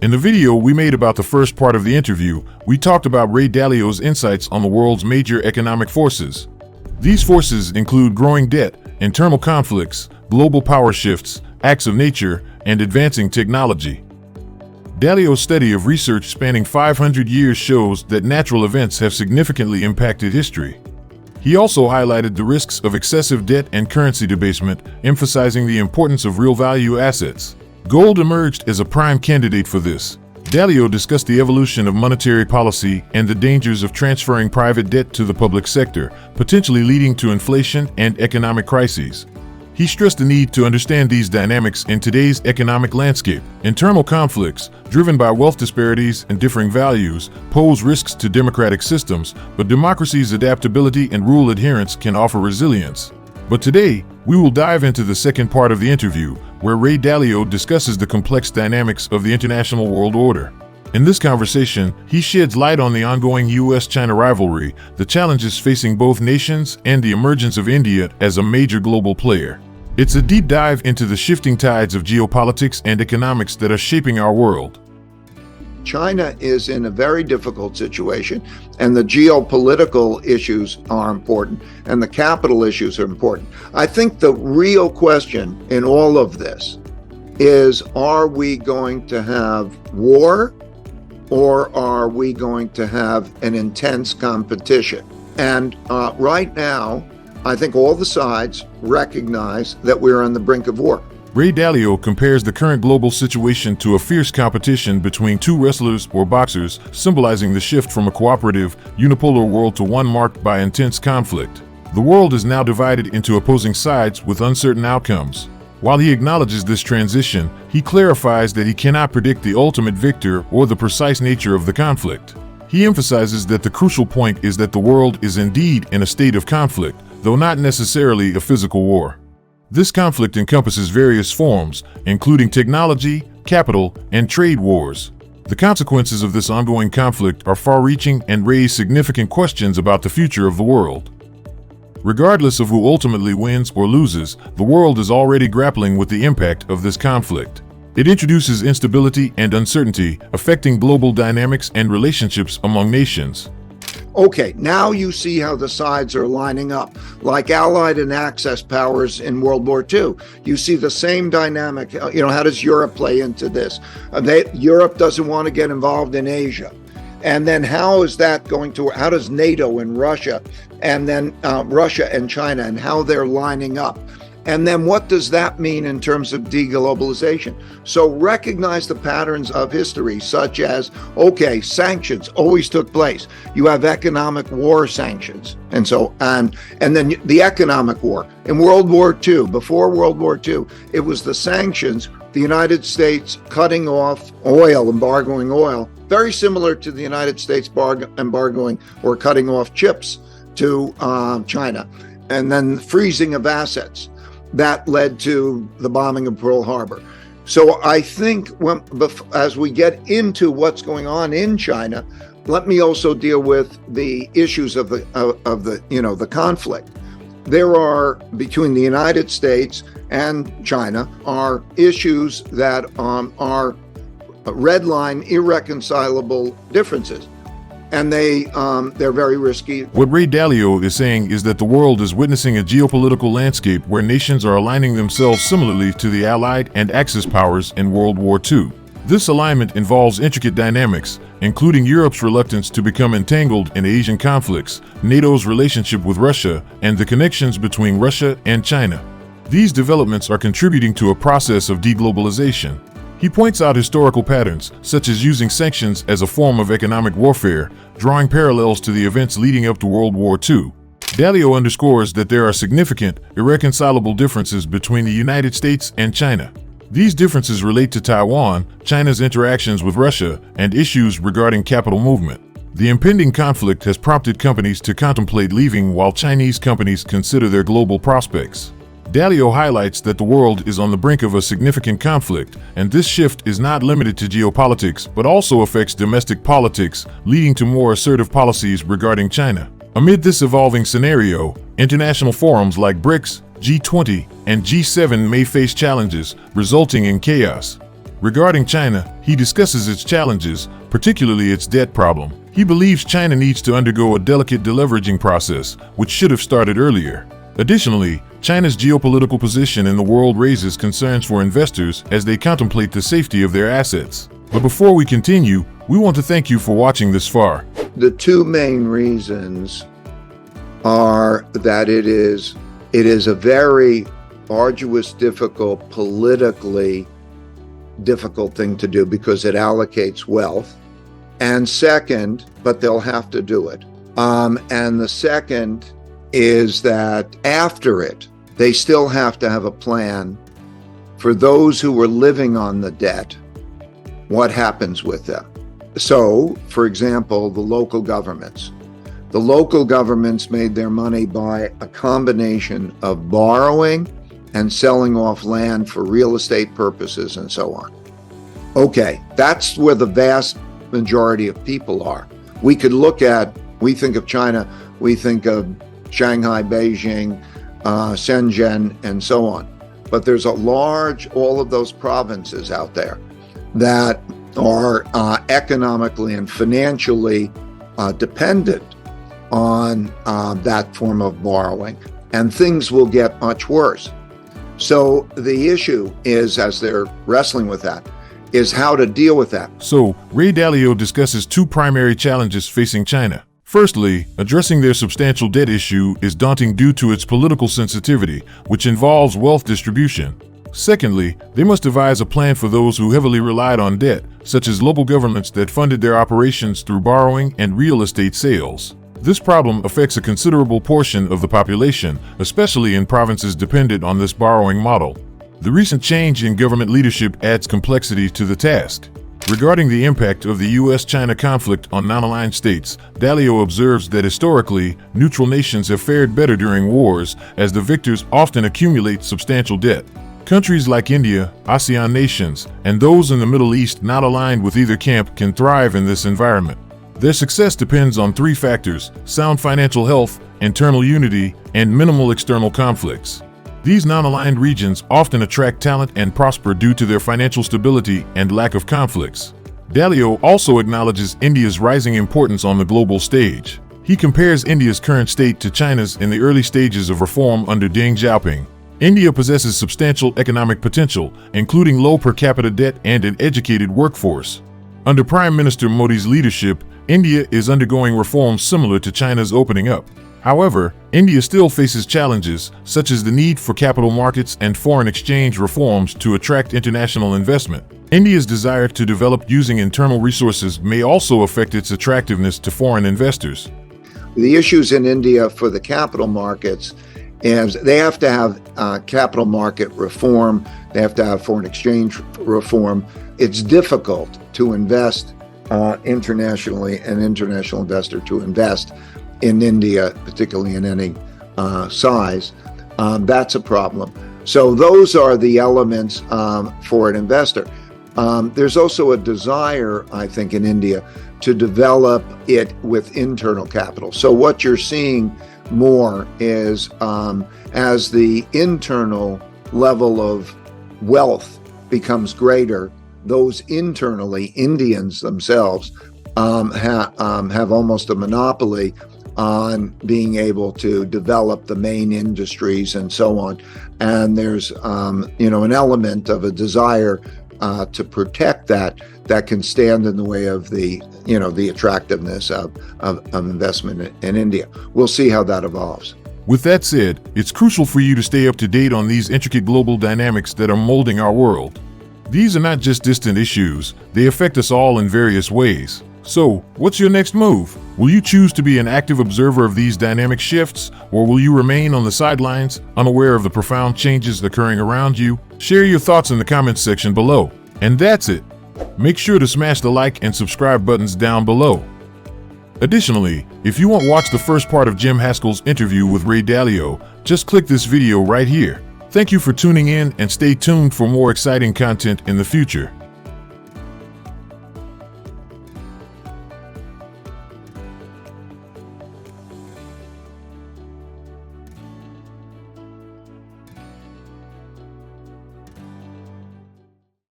In the video we made about the first part of the interview, we talked about Ray Dalio's insights on the world's major economic forces. These forces include growing debt, internal conflicts, global power shifts, acts of nature, and advancing technology. Dalio's study of research spanning 500 years shows that natural events have significantly impacted history. He also highlighted the risks of excessive debt and currency debasement, emphasizing the importance of real value assets. Gold emerged as a prime candidate for this. Dalio discussed the evolution of monetary policy and the dangers of transferring private debt to the public sector, potentially leading to inflation and economic crises. He stressed the need to understand these dynamics in today's economic landscape. Internal conflicts, driven by wealth disparities and differing values, pose risks to democratic systems, but democracy's adaptability and rule adherence can offer resilience. But today, we will dive into the second part of the interview, where Ray Dalio discusses the complex dynamics of the international world order. In this conversation, he sheds light on the ongoing US-China rivalry, the challenges facing both nations, and the emergence of India as a major global player. It's a deep dive into the shifting tides of geopolitics and economics that are shaping our world. China is in a very difficult situation, and the geopolitical issues are important, and the capital issues are important. I think the real question in all of this is, are we going to have war, or are we going to have an intense competition? And right now, I think all the sides recognize that we're on the brink of war. Ray Dalio compares the current global situation to a fierce competition between two wrestlers or boxers, symbolizing the shift from a cooperative, unipolar world to one marked by intense conflict. The world is now divided into opposing sides with uncertain outcomes. While he acknowledges this transition, he clarifies that he cannot predict the ultimate victor or the precise nature of the conflict. He emphasizes that the crucial point is that the world is indeed in a state of conflict, though not necessarily a physical war. This conflict encompasses various forms, including technology, capital, and trade wars. The consequences of this ongoing conflict are far-reaching and raise significant questions about the future of the world. Regardless of who ultimately wins or loses, the world is already grappling with the impact of this conflict. It introduces instability and uncertainty, affecting global dynamics and relationships among nations. Okay, now you see how the sides are lining up, like Allied and Axis powers in World War II. You see the same dynamic. How does Europe play into this? Europe doesn't want to get involved in Asia. And then how does NATO and Russia, and then Russia and China, and how they're lining up? And then what does that mean in terms of deglobalization? So recognize the patterns of history, such as, sanctions always took place. You have economic war sanctions. And then the economic war. In World War II, before World War II, it was the sanctions, the United States cutting off oil, embargoing oil, very similar to the United States embargoing or cutting off chips to China, and then freezing of assets. That led to the bombing of Pearl Harbor. So I think as we get into what's going on in China, let me also deal with the issues of the conflict. There are, between the United States and China, are issues that are red line, irreconcilable differences. And they're very risky. What Ray Dalio is saying is that the world is witnessing a geopolitical landscape where nations are aligning themselves similarly to the Allied and Axis powers in World War II. This alignment involves intricate dynamics, including Europe's reluctance to become entangled in Asian conflicts, NATO's relationship with Russia, and the connections between Russia and China. These developments are contributing to a process of deglobalization. He points out historical patterns, such as using sanctions as a form of economic warfare, drawing parallels to the events leading up to World War II. Dalio underscores that there are significant, irreconcilable differences between the United States and China. These differences relate to Taiwan, China's interactions with Russia, and issues regarding capital movement. The impending conflict has prompted companies to contemplate leaving while Chinese companies consider their global prospects. Dalio highlights that the world is on the brink of a significant conflict, and this shift is not limited to geopolitics but also affects domestic politics, leading to more assertive policies regarding China. Amid this evolving scenario, international forums like BRICS, G20, and G7 may face challenges, resulting in chaos. Regarding China, he discusses its challenges, particularly its debt problem. He believes China needs to undergo a delicate deleveraging process, which should have started earlier. Additionally, China's geopolitical position in the world raises concerns for investors as they contemplate the safety of their assets. But before we continue, we want to thank you for watching this far. The two main reasons are that it is a very arduous, difficult, politically difficult thing to do because it allocates wealth. And second, but they'll have to do it. And the second is that after it, they still have to have a plan for those who were living on the debt. What happens with them? So, for example, the local governments. The local governments made their money by a combination of borrowing and selling off land for real estate purposes and so on. Okay, that's where the vast majority of people are. We think of China, we think of Shanghai, Beijing, Shenzhen, and so on. But there's all of those provinces out there that are economically and financially dependent on that form of borrowing, and things will get much worse. So the issue is, as they're wrestling with that, is how to deal with that. So, Ray Dalio discusses two primary challenges facing China. Firstly, addressing their substantial debt issue is daunting due to its political sensitivity, which involves wealth distribution. Secondly, they must devise a plan for those who heavily relied on debt, such as local governments that funded their operations through borrowing and real estate sales. This problem affects a considerable portion of the population, especially in provinces dependent on this borrowing model. The recent change in government leadership adds complexity to the task. Regarding the impact of the U.S.-China conflict on non-aligned states, Dalio observes that historically, neutral nations have fared better during wars, as the victors often accumulate substantial debt. Countries like India, ASEAN nations, and those in the Middle East not aligned with either camp can thrive in this environment. Their success depends on three factors: sound financial health, internal unity, and minimal external conflicts. These non-aligned regions often attract talent and prosper due to their financial stability and lack of conflicts. Dalio also acknowledges India's rising importance on the global stage. He compares India's current state to China's in the early stages of reform under Deng Xiaoping. India possesses substantial economic potential, including low per capita debt and an educated workforce. Under Prime Minister Modi's leadership, India is undergoing reforms similar to China's opening up. However, India still faces challenges, such as the need for capital markets and foreign exchange reforms to attract international investment. India's desire to develop using internal resources may also affect its attractiveness to foreign investors. The issues in India for the capital markets is they have to have capital market reform, they have to have foreign exchange reform. It's difficult to invest internationally, an international investor to invest in India, particularly in any size. That's a problem. So those are the elements for an investor. There's also a desire, I think, in India to develop it with internal capital. So what you're seeing more is as the internal level of wealth becomes greater, those internally, Indians themselves, have almost a monopoly on being able to develop the main industries and so on. And there's, an element of a desire to protect that can stand in the way of the attractiveness of investment in India. We'll see how that evolves. With that said, it's crucial for you to stay up to date on these intricate global dynamics that are molding our world. These are not just distant issues, they affect us all in various ways. So, what's your next move? Will you choose to be an active observer of these dynamic shifts, or will you remain on the sidelines, unaware of the profound changes occurring around you? Share your thoughts in the comments section below. And that's it. Make sure to smash the like and subscribe buttons down below. Additionally, if you want to watch the first part of Jim Haskell's interview with Ray Dalio, just click this video right here. Thank you for tuning in and stay tuned for more exciting content in the future.